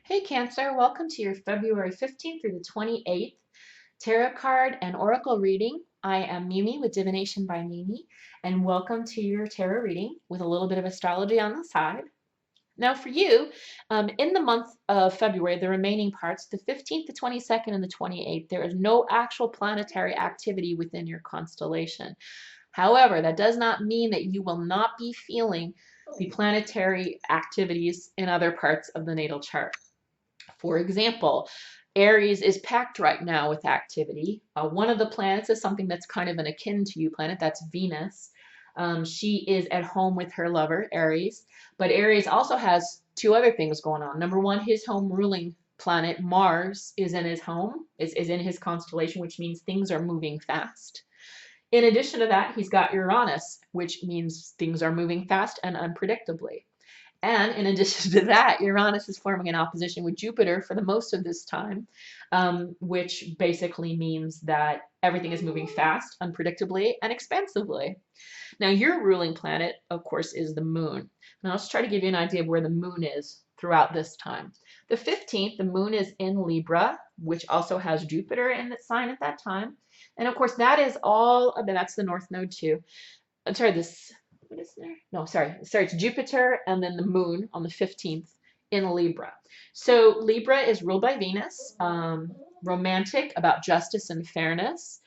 Hey Cancer, welcome to your February 15th through the 28th Tarot card and Oracle reading. I am Mimi with Divination by Mimi, and welcome to your tarot reading with a little bit of astrology on the side. Now for you, in the month of February, the remaining parts, the 15th, the 22nd, and the 28th, there is no actual planetary activity within your constellation. However, that does not mean that you will not be feeling the planetary activities in other parts of the natal chart. For example, Aries is packed right now with activity. One of the planets is something that's kind of an akin to you planet, that's Venus. She is at home with her lover, Aries. But Aries also has two other things going on. Number one, his home ruling planet, Mars, is in his home, is in his constellation, which means things are moving fast. In addition to that, he's got Uranus, which means things are moving fast and unpredictably. And in addition to that, Uranus is forming an opposition with Jupiter for the most of this time, which basically means that everything is moving fast, unpredictably, and expansively. Now, your ruling planet, of course, is the moon. Now, let's try to give you an idea of where the moon is throughout this time. The 15th, the moon is in Libra, which also has Jupiter in its sign at that time. And of course, that is all, that's the North Node too. I'm sorry, what is there? No, sorry, it's Jupiter and then the moon on the 15th in Libra. So Libra is ruled by Venus, romantic, about justice and fairness.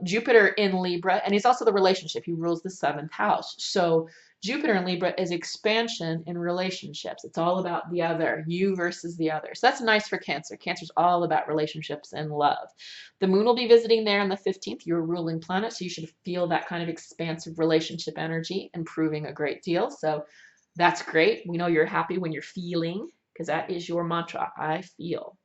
Jupiter in Libra, and he's also the relationship. He rules the seventh house. So Jupiter in Libra is expansion in relationships. It's all about the other, you versus the other. So that's nice for Cancer. Cancer's all about relationships and love. The moon will be visiting there on the 15th, your ruling planet, so you should feel that kind of expansive relationship energy, improving a great deal. So that's great. We know you're happy when you're feeling, because that is your mantra, I feel.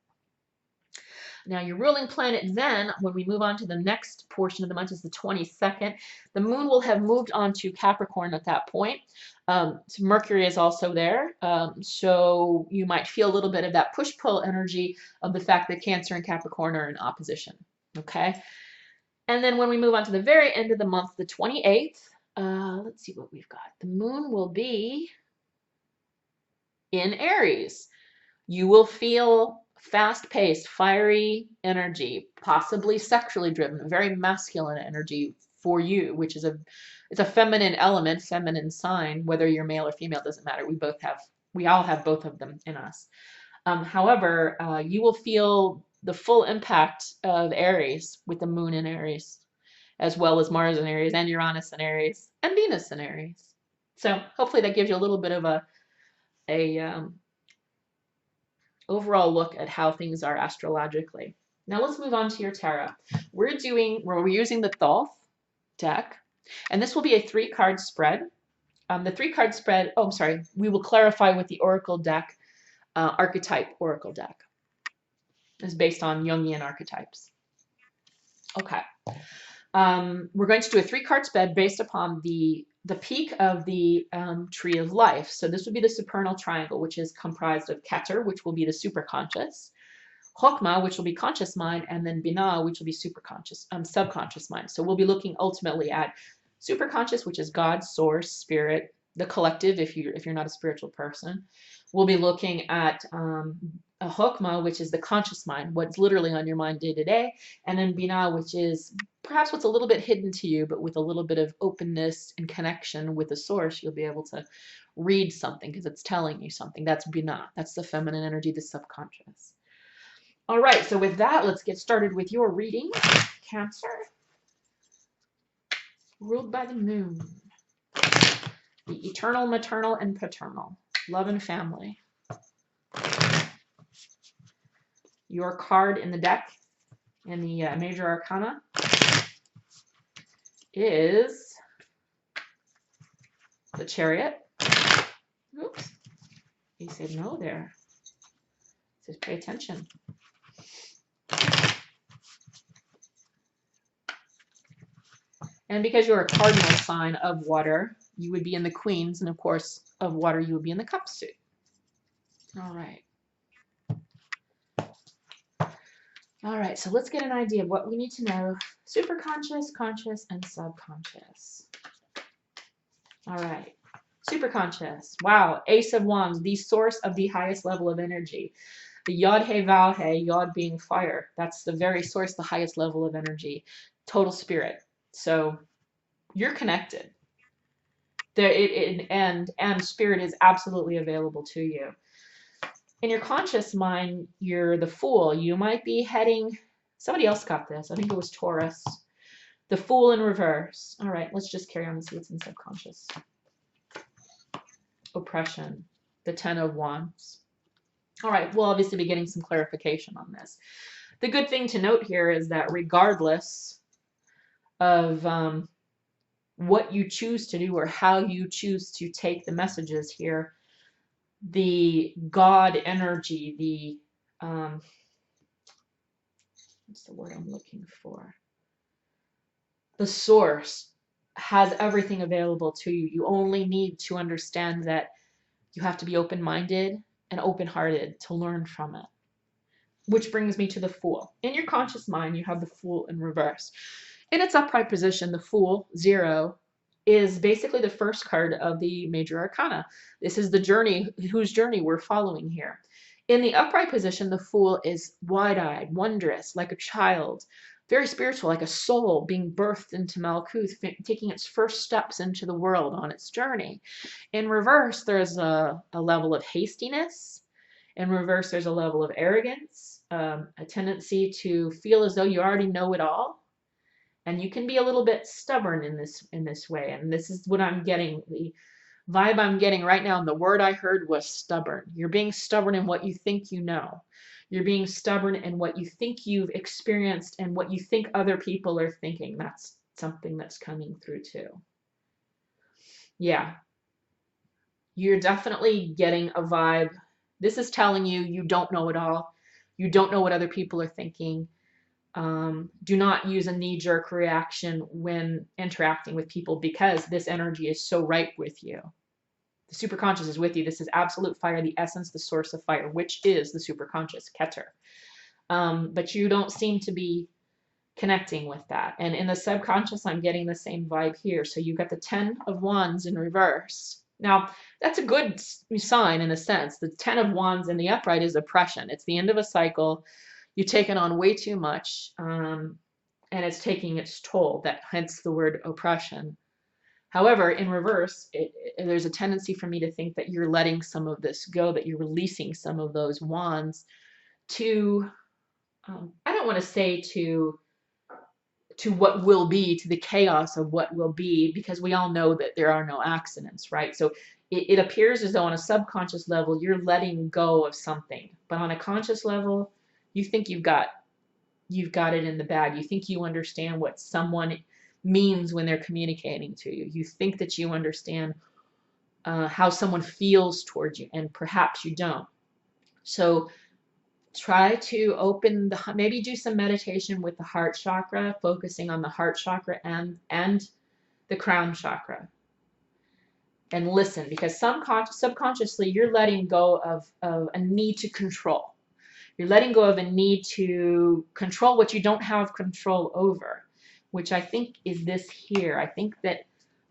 Now, your ruling planet then, when we move on to the next portion of the month, is the 22nd. The moon will have moved on to Capricorn at that point. So Mercury is also there. So you might feel a little bit of that push-pull energy of the fact that Cancer and Capricorn are in opposition. Okay. And then when we move on to the very end of the month, the 28th, let's see what we've got. The moon will be in Aries. You will feel fast-paced, fiery energy, possibly sexually driven, very masculine energy for you, which is it's a feminine element, feminine sign. Whether you're male or female doesn't matter. We all have both of them in us. However, you will feel the full impact of Aries with the moon in Aries, as well as Mars in Aries and Uranus in Aries and Venus in Aries. So hopefully that gives you a little bit of a overall look at how things are astrologically. Now let's move on to your tarot. We're using the Thoth deck, and this will be a 3-card spread. The 3-card spread, oh, I'm sorry, we will clarify with the Oracle deck, archetype Oracle deck. Is based on Jungian archetypes. Okay. We're going to do a 3-card spread based upon the peak of the tree of life. So this would be the supernal triangle, which is comprised of Keter, which will be the superconscious, Chokmah, which will be conscious mind, and then Binah, which will be subconscious mind. So we'll be looking ultimately at superconscious, which is God, source, spirit, the collective, if you're not a spiritual person. We'll be looking at a Chokmah, which is the conscious mind, what's literally on your mind day to day, and then Binah, which is perhaps what's a little bit hidden to you, but with a little bit of openness and connection with the source, you'll be able to read something because it's telling you something. That's Binah. That's the feminine energy, the subconscious. All right, so with that, let's get started with your reading. Cancer, ruled by the moon. The eternal, maternal, and paternal. Love and family. Your card in the deck in the major arcana is the Chariot. Oops, he said no there. He says pay attention. And because you're a cardinal sign of water, you would be in the Queens, and of course, of water, you would be in the Cup suit. All right. All right, so let's get an idea of what we need to know. Superconscious, conscious, and subconscious. All right. Superconscious. Wow. Ace of Wands, the source of the highest level of energy. The Yod He Vav He, Yod being fire. That's the very source, the highest level of energy. Total spirit. So you're connected. And spirit is absolutely available to you. In your conscious mind, you're the Fool. You might be heading, somebody else got this. I think it was Taurus. The Fool in reverse. All right, let's just carry on and see what's in the subconscious. Oppression. The Ten of Wands. All right, we'll obviously be getting some clarification on this. The good thing to note here is that regardless of what you choose to do or how you choose to take the messages here, the God energy, the what's the word I'm looking for? The source has everything available to you. You only need to understand that you have to be open-minded and open-hearted to learn from it. Which brings me to the Fool. In your conscious mind, you have the Fool in reverse. In its upright position, the Fool, 0, is basically the first card of the major arcana. This is the journey, whose journey we're following here. In the upright position, the Fool is wide-eyed, wondrous, like a child, very spiritual, like a soul being birthed into Malkuth, taking its first steps into the world on its journey. In reverse, there's a level of hastiness. In reverse, there's a level of arrogance, a tendency to feel as though you already know it all. And you can be a little bit stubborn in this way. And this is what I'm getting, the vibe I'm getting right now. And the word I heard was stubborn. You're being stubborn in what you think you know. You're being stubborn in what you think you've experienced and what you think other people are thinking. That's something that's coming through too. Yeah. You're definitely getting a vibe. This is telling you you don't know it all. You don't know what other people are thinking. Do not use a knee-jerk reaction when interacting with people because this energy is so right with you. The superconscious is with you. This is absolute fire, the essence, the source of fire, which is the superconscious, Keter. But you don't seem to be connecting with that. And in the subconscious, I'm getting the same vibe here. So you've got the 10 of Wands in reverse. Now, that's a good sign in a sense. The 10 of Wands in the upright is oppression. It's the end of a cycle. You've taken on way too much, and it's taking its toll. That hence the word oppression. However, in reverse, there's a tendency for me to think that you're letting some of this go, that you're releasing some of those wands to, I don't want to say to what will be, to the chaos of what will be, because we all know that there are no accidents, right? So it appears as though on a subconscious level, you're letting go of something. But on a conscious level, you think you've got it in the bag. You think you understand what someone means when they're communicating to you. You think that you understand how someone feels towards you, and perhaps you don't. So try to open maybe do some meditation with the heart chakra, focusing on the heart chakra and the crown chakra. And listen, because subconsciously you're letting go of a need to control. You're letting go of a need to control what you don't have control over, which I think is this here. I think that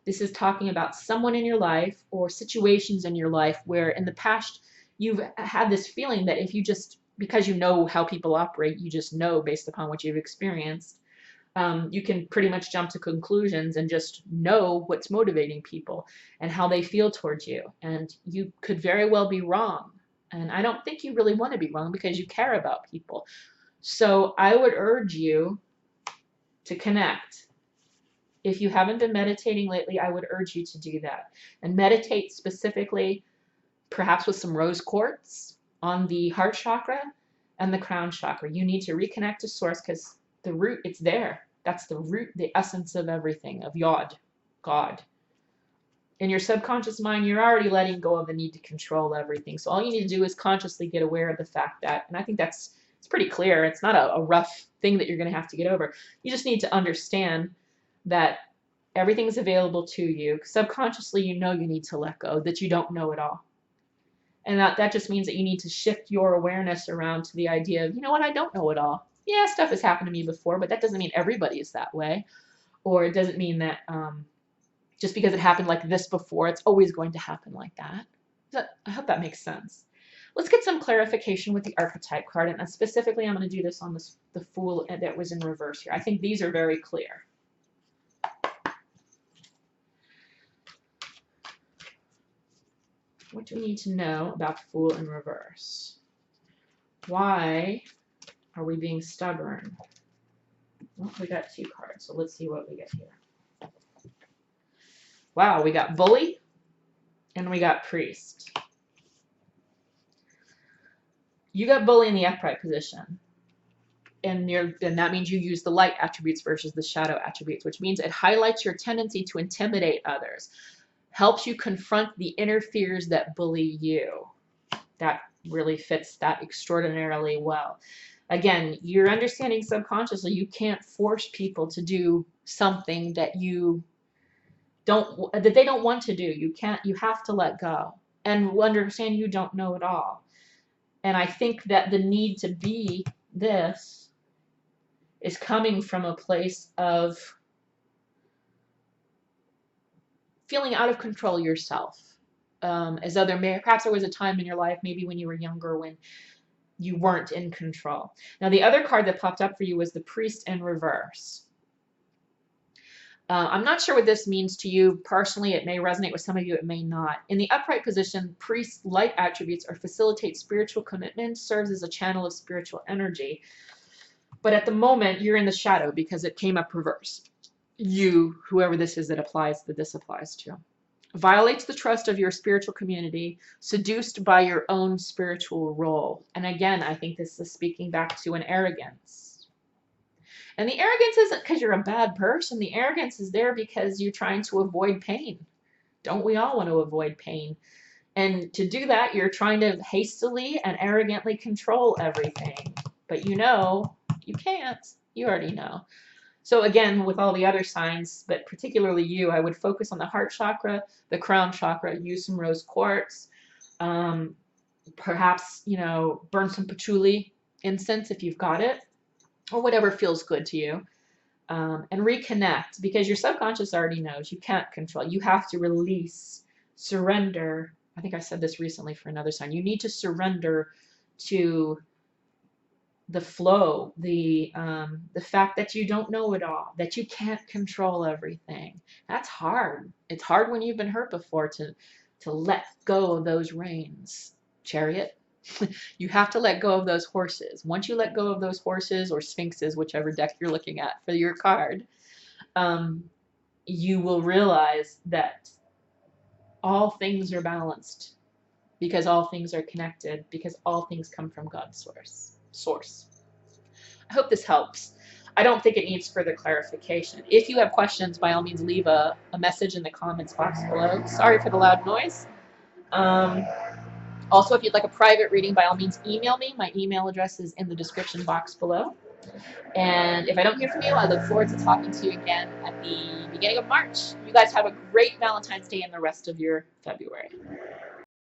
this is talking about someone in your life or situations in your life where in the past you've had this feeling that if you just, because you know how people operate, you just know based upon what you've experienced, you can pretty much jump to conclusions and just know what's motivating people and how they feel towards you. And you could very well be wrong. And I don't think you really want to be wrong because you care about people. So I would urge you to connect. If you haven't been meditating lately, I would urge you to do that. And meditate specifically, perhaps with some rose quartz on the heart chakra and the crown chakra. You need to reconnect to source because the root, it's there. That's the root, the essence of everything, of Yod, God. In your subconscious mind, you're already letting go of the need to control everything. So all you need to do is consciously get aware of the fact that, and I think it's pretty clear. It's not a rough thing that you're going to have to get over. You just need to understand that everything's available to you. Subconsciously, you know you need to let go, that you don't know it all. And that just means that you need to shift your awareness around to the idea of, you know what, I don't know it all. Yeah, stuff has happened to me before, but that doesn't mean everybody is that way. Or it doesn't mean that just because it happened like this before, it's always going to happen like that. I hope that makes sense. Let's get some clarification with the archetype card, and specifically I'm going to do this on the Fool that was in reverse here. I think these are very clear. What do we need to know about the Fool in reverse? Why are we being stubborn? Well, we got 2 cards, so let's see what we get here. Wow, we got Bully and we got Priest. You got Bully in the upright position, and that means you use the light attributes versus the shadow attributes, which means it highlights your tendency to intimidate others, helps you confront the inner fears that bully you. That really fits that extraordinarily well. Again, you're understanding subconsciously you can't force people to do something that they don't want to do. You have to let go and understand you don't know it all. And I think that the need to be this is coming from a place of feeling out of control yourself. Perhaps there was a time in your life, maybe when you were younger, when you weren't in control. Now, the other card that popped up for you was the Priest in reverse. I'm not sure what this means to you personally. It may resonate with some of you, it may not. In the upright position, Priest's light attributes are facilitate spiritual commitment, serves as a channel of spiritual energy. But at the moment, you're in the shadow because it came up reverse. You, whoever this is that this applies to, violates the trust of your spiritual community, seduced by your own spiritual role. And again, I think this is speaking back to an arrogance. And the arrogance isn't because you're a bad person. The arrogance is there because you're trying to avoid pain. Don't we all want to avoid pain? And to do that, you're trying to hastily and arrogantly control everything. But you know, you can't. You already know. So again, with all the other signs, but particularly you, I would focus on the heart chakra, the crown chakra, use some rose quartz, perhaps, burn some patchouli incense if you've got it, or whatever feels good to you, and reconnect, because your subconscious already knows you can't control. You have to release, surrender. I think I said this recently for another sign. You need to surrender to the flow, the fact that you don't know it all, that you can't control everything. That's hard. It's hard when you've been hurt before to let go of those reins. Chariot. You have to let go of those horses. Once you let go of those horses or sphinxes, whichever deck you're looking at for your card, you will realize that all things are balanced, because all things are connected, because all things come from God's source. I hope this helps. I don't think it needs further clarification. If you have questions, by all means, leave a message in the comments box below. Sorry for the loud noise. Also, if you'd like a private reading, by all means, email me. My email address is in the description box below. And if I don't hear from you, I look forward to talking to you again at the beginning of March. You guys have a great Valentine's Day and the rest of your February.